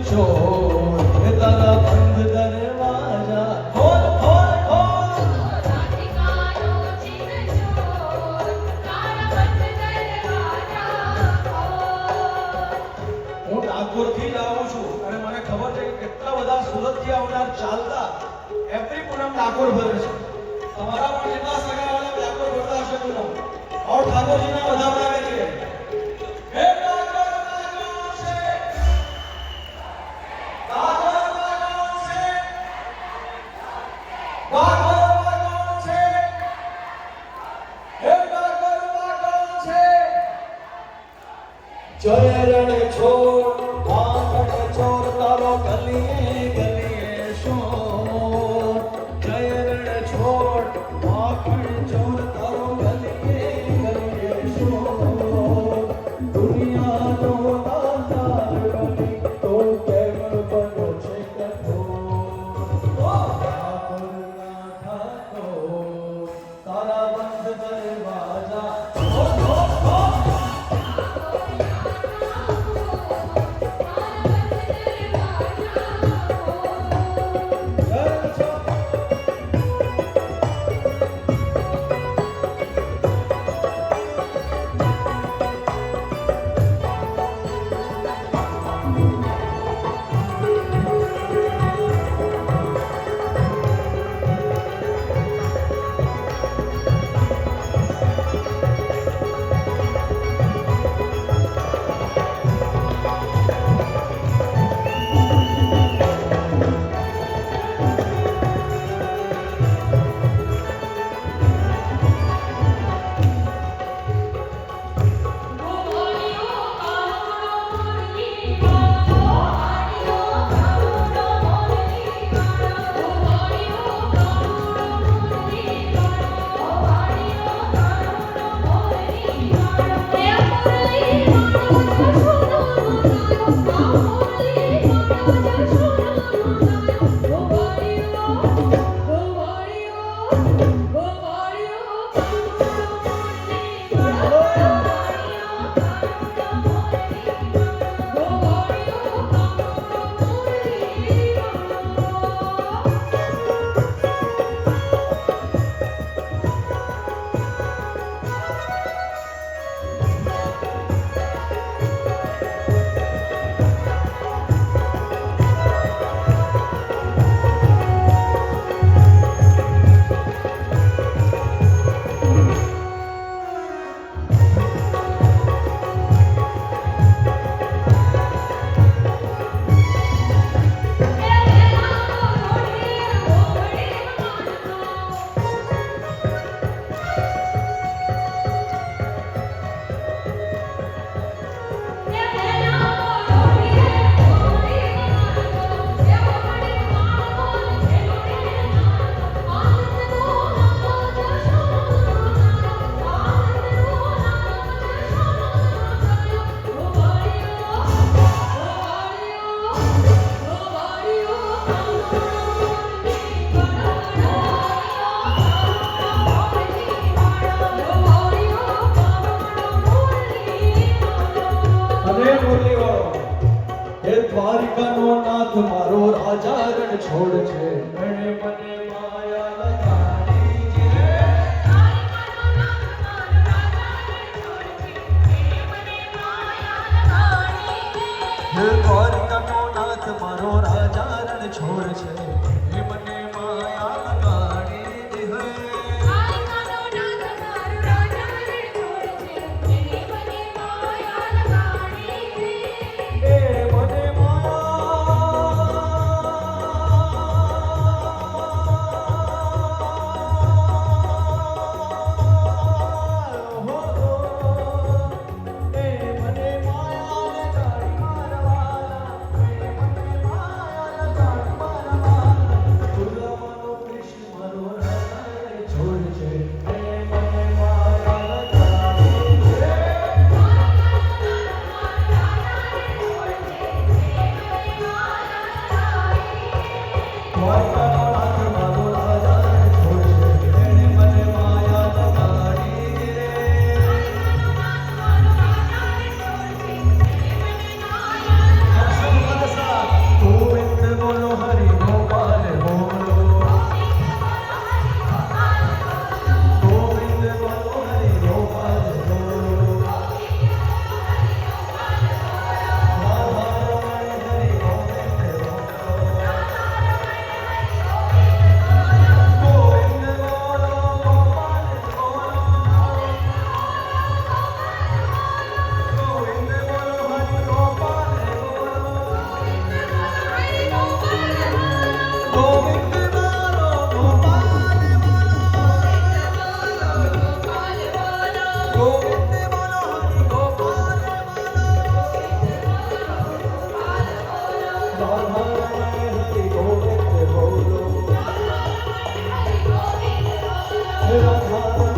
ચોર એ તારા બંધ દરવાજા ખોલ ખોલ ખોલ રાધિકાનો ચીન ચોર તારા બંધ દરવાજા ખોલ. હું ડાકોરથી જ આવું છું અને મને ખબર છે કે કેટલા બધા સુરતથી આવનાર ચાલતા એવરી પૂનમ ડાકોર ભરે છે. તમારા પણ કેટલા સગાવાળા ડાકોર ભરતા હશે પૂનમ. और ઠાકોરજીના બધા બનાવે છે. હે ડાકોર વાગો છે, ડાકોર વાગો છે, ડાકોર વાગો છે, હે ડાકોર વાગો છે. જય રણ છોડ વાંકડ ચોર તારો ગલીએ ગલીએ શોર. જય રણ છોડ વાંકડ ચોર તારો ગલીએ ગલીએ શોર. દુનિયાનો નાદાર બની તો કેમ બનો છે કઠોર. ઠાકોરના ઠાકોર તારા બંધ દરવાજા ખોલ ખોલ ખોલ. દ્વારિકાનો નાથ મારો રાજા રણ છોડ છે. એણે મને માયા લગાડી છે. હે દ્વારિકાનો નાથ મારો રાજા રણ છોડ છે. એ મને માયા લગાડી દે. એ મને માયા ગોવિંદ બોલો હરિ ગોપાલ બોલો રાધા રમણ હરિ ગોવિંદ બોલો રાધા